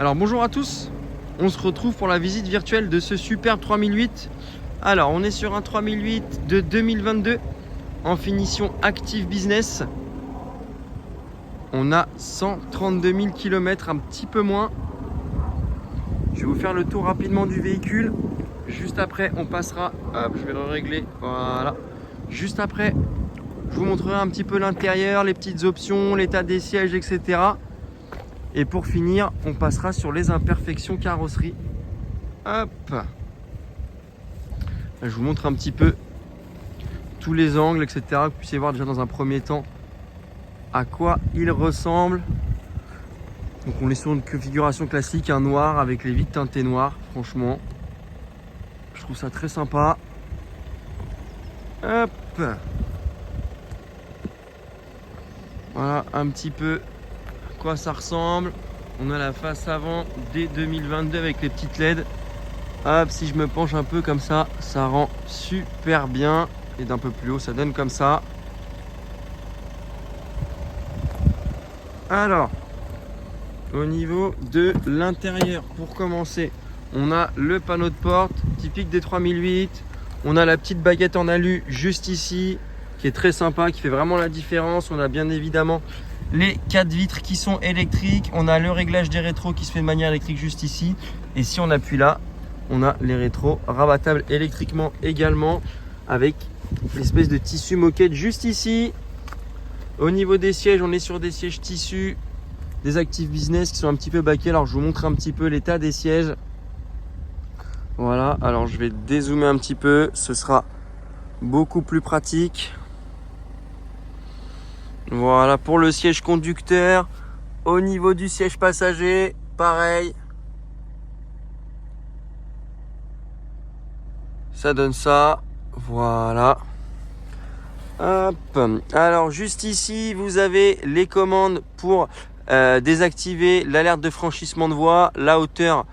Alors bonjour à tous, on se retrouve pour la visite virtuelle de ce superbe 3008. Alors on est sur un 3008 de 2022 en finition Active Business. On a 132 000 km, un petit peu moins. Je vais vous faire le tour rapidement du véhicule. Juste après on passera, hop, je vais le régler, voilà. Juste après je vous montrerai un petit peu l'intérieur, les petites options, l'état des sièges, etc. Et pour finir, on passera sur les imperfections carrosserie. Hop. Là, je vous montre un petit peu tous les angles, etc. Que vous puissiez voir déjà dans un premier temps à quoi il ressemble. Donc on est sur une configuration classique, un noir avec les vitres teintées noires. Franchement, je trouve ça très sympa. Hop. Voilà un petit peu à quoi ça ressemble. On a la face avant dès 2022 avec les petites LED. Hop, si je me penche un peu comme ça, ça rend super bien. Et d'un peu plus haut, ça donne comme ça. Alors, au niveau de l'intérieur, pour commencer, on a le panneau de porte typique des 3008. On a la petite baguette en alu juste ici, qui est très sympa, qui fait vraiment la différence. On a bien évidemment les 4 vitres qui sont électriques. On a le réglage des rétros qui se fait de manière électrique juste ici. Et si on appuie là, on a les rétros rabattables électriquement également, avec l'espèce de tissu moquette juste ici. Au niveau des sièges, on est sur des sièges tissus, des Active Business qui sont un petit peu baquets. Alors je vous montre un petit peu l'état des sièges. Voilà, alors je vais dézoomer un petit peu, ce sera beaucoup plus pratique. Voilà pour le siège conducteur. Au niveau du siège passager, pareil. Ça donne ça, voilà. Hop. Alors juste ici, vous avez les commandes pour désactiver l'alerte de franchissement de voie, la hauteur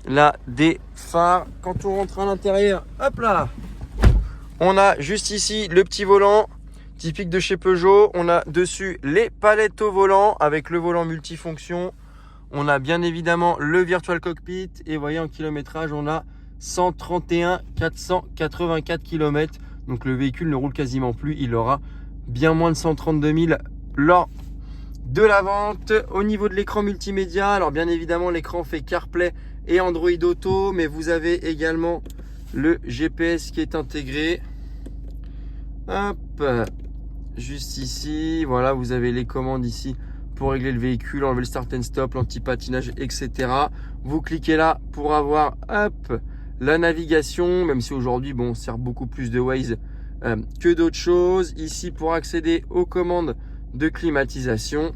là des phares. Quand on rentre à l'intérieur, hop là, on a juste ici le petit volant typique de chez Peugeot. On a dessus les palettes au volant avec le volant multifonction. On a bien évidemment le virtual cockpit et vous voyez en kilométrage, on a 131 484 km. Donc le véhicule ne roule quasiment plus. Il aura bien moins de 132 000 lors de la vente. Au niveau de l'écran multimédia, alors bien évidemment l'écran fait CarPlay et Android Auto, mais vous avez également le GPS qui est intégré. Hop, juste ici, voilà, vous avez les commandes ici pour régler le véhicule, enlever le start and stop, l'anti-patinage, etc. Vous cliquez là pour avoir, hop, la navigation, même si aujourd'hui, bon, on sert beaucoup plus de Waze que d'autres choses. Ici, pour accéder aux commandes de climatisation.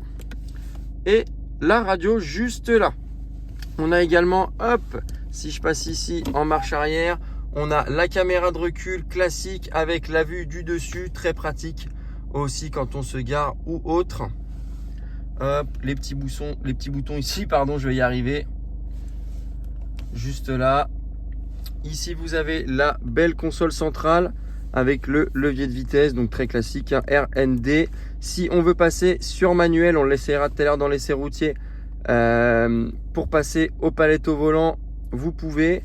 Et la radio juste là. On a également, hop, si je passe ici en marche arrière, on a la caméra de recul classique avec la vue du dessus, très pratique aussi quand on se gare ou autre. Hop, les petits boutons ici, pardon, je vais y arriver. Juste là. Ici, vous avez la belle console centrale avec le levier de vitesse, donc très classique, hein, RND. Si on veut passer sur manuel, on l'essayera tout à l'heure dans l'essai routier. Pour passer aux palettes au volant, vous pouvez.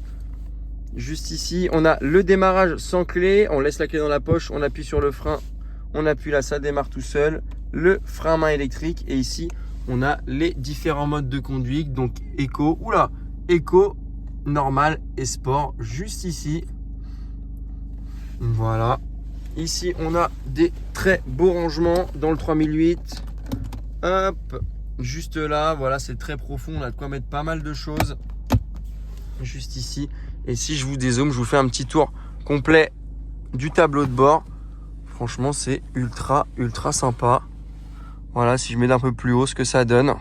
Juste ici, on a le démarrage sans clé. On laisse la clé dans la poche, on appuie sur le frein, on appuie là, ça démarre tout seul. Le frein à main électrique. Et ici, on a les différents modes de conduite. Donc éco, éco, normal et sport, juste ici. Voilà. Ici, on a des très beaux rangements dans le 3008. Hop, juste là, voilà, c'est très profond. On a de quoi mettre pas mal de choses. Juste ici. Et si je vous dézoome, je vous fais un petit tour complet du tableau de bord. Franchement, c'est ultra sympa. Voilà, si je mets d'un peu plus haut, ce que ça donne.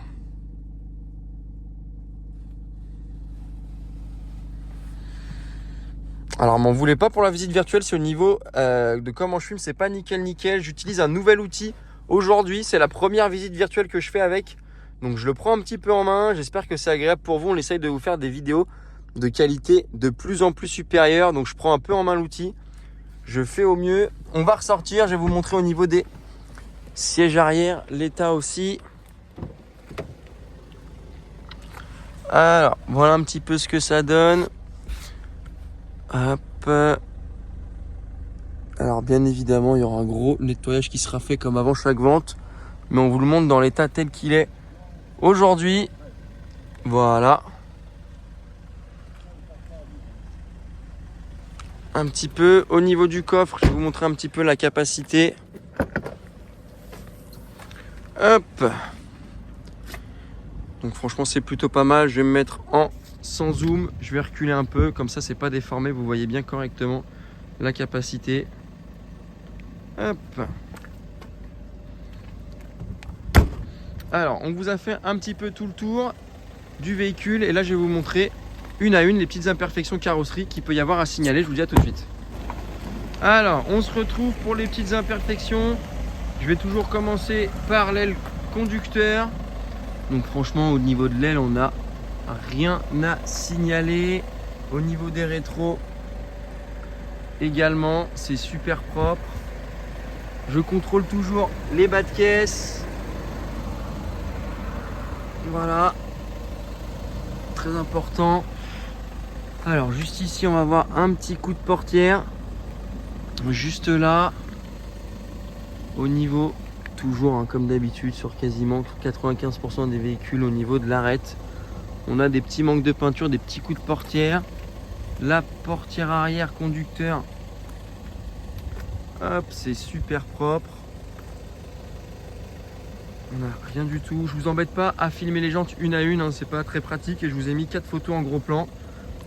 Alors, m'en voulez pas pour la visite virtuelle, c'est au niveau de comment je filme, c'est pas nickel. J'utilise un nouvel outil aujourd'hui, c'est la première visite virtuelle que je fais avec. Donc, je le prends un petit peu en main, j'espère que c'est agréable pour vous. On essaye de vous faire des vidéos de qualité de plus en plus supérieure. Donc, je prends un peu en main l'outil, je fais au mieux. On va ressortir, je vais vous montrer au niveau des sièges arrière, l'état aussi. Alors, voilà un petit peu ce que ça donne. Hop. Alors, bien évidemment, il y aura un gros nettoyage qui sera fait comme avant chaque vente. Mais on vous le montre dans l'état tel qu'il est aujourd'hui. Voilà. Un petit peu au niveau du coffre, je vais vous montrer un petit peu la capacité. Hop. Donc franchement c'est plutôt pas mal. Je vais me mettre en sans zoom. Je vais reculer un peu, comme ça c'est pas déformé. Vous voyez bien correctement la capacité. Hop. Alors on vous a fait un petit peu tout le tour du véhicule. Et là je vais vous montrer une à une les petites imperfections carrosserie qu'il peut y avoir à signaler. Je vous dis à tout de suite. Alors on se retrouve pour les petites imperfections. Je vais toujours commencer par l'aile conducteur. Donc franchement au niveau de l'aile on n'a rien à signaler. Au niveau des rétros également c'est super propre. Je contrôle toujours les bas de caisse. Voilà, très important. Alors juste ici on va voir un petit coup de portière. Juste là. Au niveau, toujours hein, comme d'habitude sur quasiment 95% des véhicules, au niveau de l'arête, on a des petits manques de peinture, des petits coups de portière. La portière arrière conducteur, hop, c'est super propre. On n'a rien du tout. Je vous embête pas à filmer les jantes une à une, hein, c'est pas très pratique et je vous ai mis 4 photos en gros plan.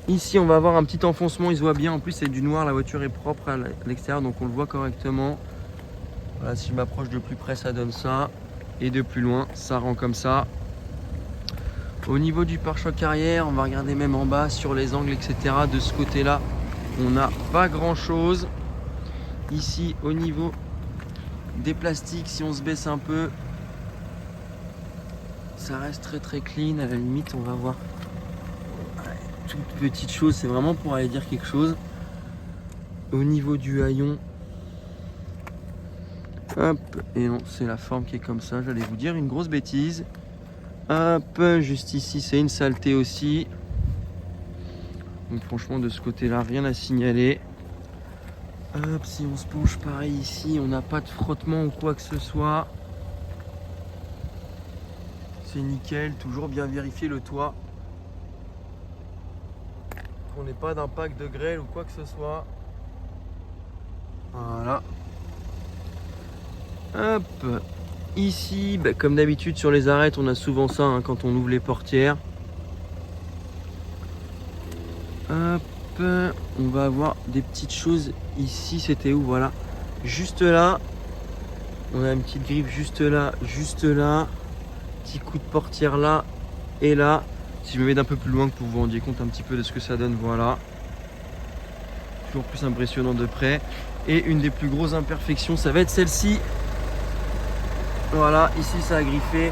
Ici on va avoir un petit enfoncement, il se voit bien, en plus c'est du noir, la voiture est propre à l'extérieur donc on le voit correctement. Voilà, si je m'approche de plus près ça donne ça et de plus loin ça rend comme ça. Au niveau du pare-choc arrière, on va regarder même en bas sur les angles etc. De ce côté là on n'a pas grand chose. Ici au niveau des plastiques, si on se baisse un peu, ça reste très clean. À la limite on va voir toute petite chose, c'est vraiment pour aller dire quelque chose. Au niveau du haillon, hop, et non, c'est la forme qui est comme ça, j'allais vous dire une grosse bêtise. Hop, juste ici, c'est une saleté aussi. Donc franchement, de ce côté-là, rien à signaler. Hop, si on se penche pareil ici, on n'a pas de frottement ou quoi que ce soit. C'est nickel, toujours bien vérifier le toit. Qu'on n'ait pas d'impact de grêle ou quoi que ce soit. Voilà. Hop, ici, bah, comme d'habitude sur les arêtes, on a souvent ça hein, quand on ouvre les portières. Hop, on va avoir des petites choses ici, c'était où? Voilà, juste là, on a une petite griffe juste là, petit coup de portière là et là. Si je me mets d'un peu plus loin que vous vous rendiez compte un petit peu de ce que ça donne, voilà. Toujours plus impressionnant de près. Et une des plus grosses imperfections, ça va être celle-ci. Voilà, ici ça a griffé.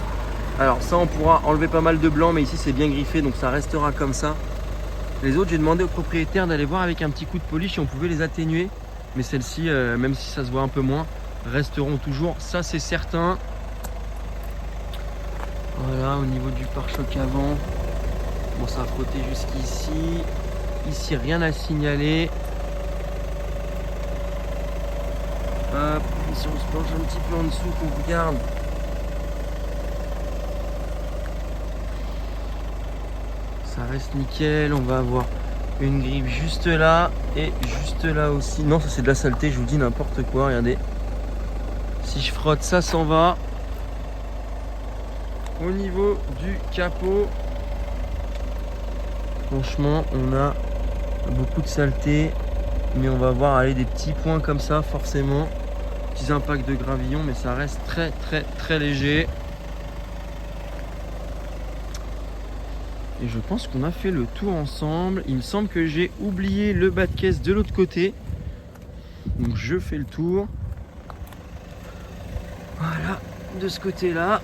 Alors ça on pourra enlever pas mal de blanc, mais ici c'est bien griffé, donc ça restera comme ça. Les autres, j'ai demandé au propriétaire d'aller voir avec un petit coup de polish si on pouvait les atténuer. Mais celles-ci, même si ça se voit un peu moins, resteront toujours, ça c'est certain. Voilà, au niveau du pare-choc avant, bon ça a frotté jusqu'ici. Ici, rien à signaler. Hop, si on se penche un petit peu en dessous, qu'on regarde. Ça reste nickel, on va avoir une griffe juste là et juste là aussi. Non, ça c'est de la saleté, je vous dis n'importe quoi, regardez. Si je frotte, ça s'en va. Au niveau du capot, franchement, on a beaucoup de saleté, mais on va voir aller des petits points comme ça, forcément. Petits impacts de gravillon, mais ça reste très léger. Et je pense qu'on a fait le tour ensemble. Il me semble que j'ai oublié le bas de caisse de l'autre côté. Donc je fais le tour. Voilà, de ce côté-là.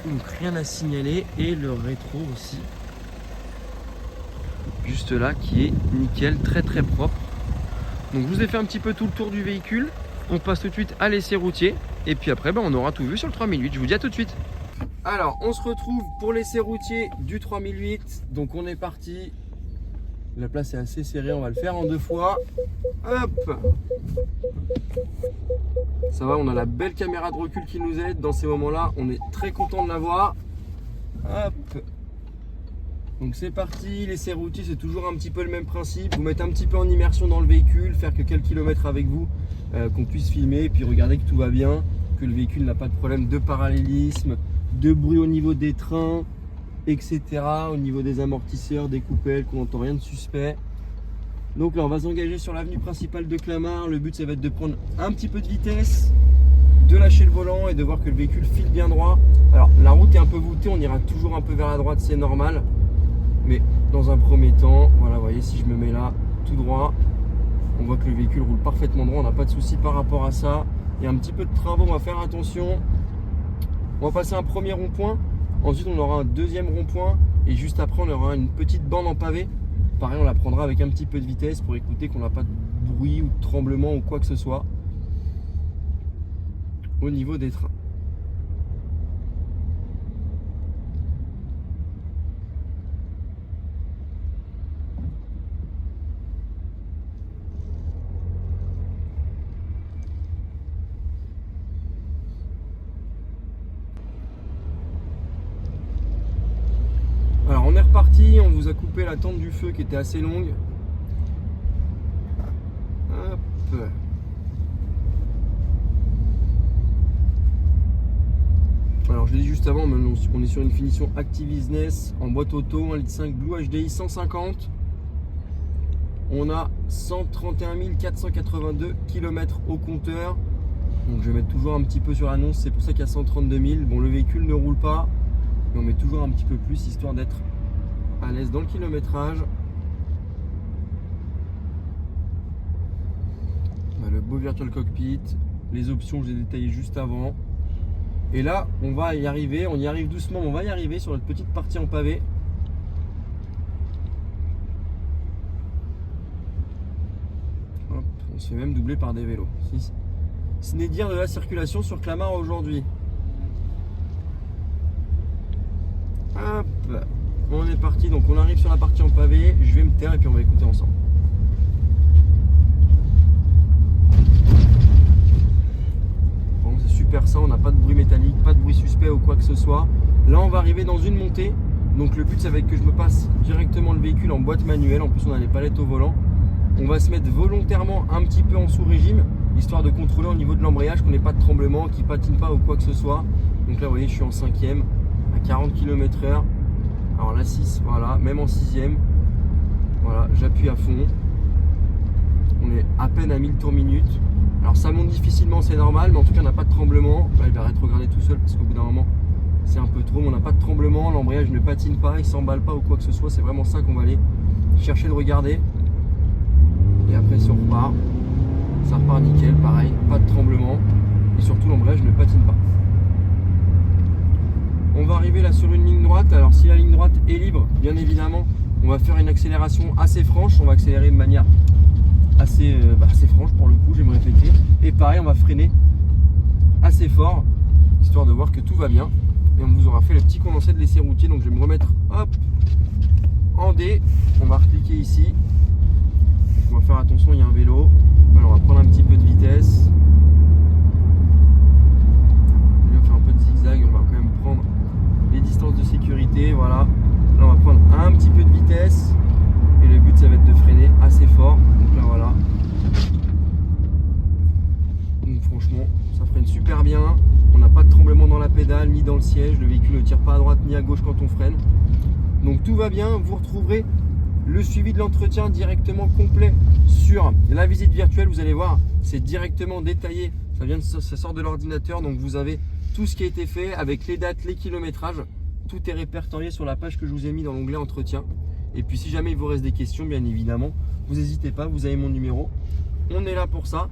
Donc rien à signaler. Et le rétro aussi. Juste là, qui est nickel, très propre. Donc je vous ai fait un petit peu tout le tour du véhicule. On passe tout de suite à l'essai routier. Et puis après, on aura tout vu sur le 3008. Je vous dis à tout de suite. Alors, on se retrouve pour l'essai routier du 3008. Donc, on est parti. La place est assez serrée, on va le faire en 2 fois. Hop! Ça va, on a la belle caméra de recul qui nous aide. Dans ces moments-là, on est très content de l'avoir. Hop! Donc c'est parti, l'essai routier c'est toujours un petit peu le même principe. Vous mettez un petit peu en immersion dans le véhicule, faire que quelques kilomètres avec vous, qu'on puisse filmer et puis regarder que tout va bien, que le véhicule n'a pas de problème de parallélisme, de bruit au niveau des trains, etc. Au niveau des amortisseurs, des coupelles, qu'on n'entend rien de suspect. Donc là on va s'engager sur l'avenue principale de Clamart. Le but ça va être de prendre un petit peu de vitesse, de lâcher le volant et de voir que le véhicule file bien droit. Alors la route est un peu voûtée, on ira toujours un peu vers la droite, c'est normal. Mais dans un premier temps, voilà, vous voyez, si je me mets là tout droit, on voit que le véhicule roule parfaitement droit, on n'a pas de souci par rapport à ça. Il y a un petit peu de travaux, on va faire attention. On va passer un premier rond-point, ensuite on aura un deuxième rond-point et juste après on aura une petite bande en pavé. Pareil, on la prendra avec un petit peu de vitesse pour écouter qu'on n'a pas de bruit ou de tremblement ou quoi que ce soit au niveau des trains. Alors on est reparti, on vous a coupé la tente du feu qui était assez longue. Hop. Alors je l'ai dit juste avant, on est sur une finition Activisness en boîte auto, 1,5 litre Blue HDI 150. On a 131 482 km au compteur. Donc je vais mettre toujours un petit peu sur l'annonce, c'est pour ça qu'il y a 132 000. Bon, le véhicule ne roule pas, mais on met toujours un petit peu plus histoire d'être à l'aise dans le kilométrage. Le beau virtual cockpit, les options je les ai détaillées juste avant. Et là on va y arriver, on y arrive doucement, mais on va y arriver sur notre petite partie en pavé. Hop, on se fait même doubler par des vélos. Ce n'est dire de la circulation sur Clamart aujourd'hui. Hop, on est parti, donc on arrive sur la partie en pavé, je vais me taire et puis on va écouter ensemble. Bon, c'est super ça, on n'a pas de bruit métallique, pas de bruit suspect ou quoi que ce soit. Là on va arriver dans une montée, donc le but ça va être que je me passe directement le véhicule en boîte manuelle, en plus on a les palettes au volant. On va se mettre volontairement un petit peu en sous-régime, histoire de contrôler au niveau de l'embrayage qu'on n'ait pas de tremblement, qu'il patine pas ou quoi que ce soit. Donc là vous voyez je suis en 5e à 40 km/h. Alors la 6, voilà, même en 6e. Voilà, j'appuie à fond. On est à peine à 1000 tours minute. Alors ça monte difficilement, c'est normal, mais en tout cas on n'a pas de tremblement. Là il va rétrograder tout seul parce qu'au bout d'un moment c'est un peu trop, mais on n'a pas de tremblement, l'embrayage ne patine pas, il s'emballe pas ou quoi que ce soit. C'est vraiment ça qu'on va aller chercher de regarder. Et après si on repart, ça repart nickel, pareil, pas de tremblement. Et surtout l'embrayage ne patine pas. On va arriver là sur une ligne droite. Alors si la ligne droite est libre, bien évidemment, on va faire une accélération assez franche. On va accélérer de manière assez franche pour le coup, je vais me répéter. Et pareil, on va freiner assez fort, histoire de voir que tout va bien. Et on vous aura fait le petit condensé de l'essai routier. Donc je vais me remettre hop en D. On va recliquer ici. On va faire attention, il y a un vélo. Alors on va prendre un petit peu de vitesse. On va faire un peu de zigzag, on va quand même prendre les distances de sécurité, voilà. Là on va prendre un petit peu de vitesse et le but ça va être de freiner assez fort. Donc là voilà. Donc franchement ça freine super bien. On n'a pas de tremblement dans la pédale ni dans le siège. Le véhicule ne tire pas à droite ni à gauche quand on freine. Donc tout va bien. Vous retrouverez le suivi de l'entretien directement complet sur la visite virtuelle. Vous allez voir, c'est directement détaillé. Ça sort de l'ordinateur. Donc vous avez tout ce qui a été fait avec les dates, les kilométrages. Tout est répertorié sur la page que je vous ai mis dans l'onglet entretien. Et puis si jamais il vous reste des questions, bien évidemment, vous n'hésitez pas, vous avez mon numéro. On est là pour ça.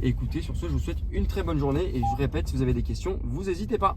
Et écoutez, sur ce, je vous souhaite une très bonne journée. Et je vous répète, si vous avez des questions, vous n'hésitez pas.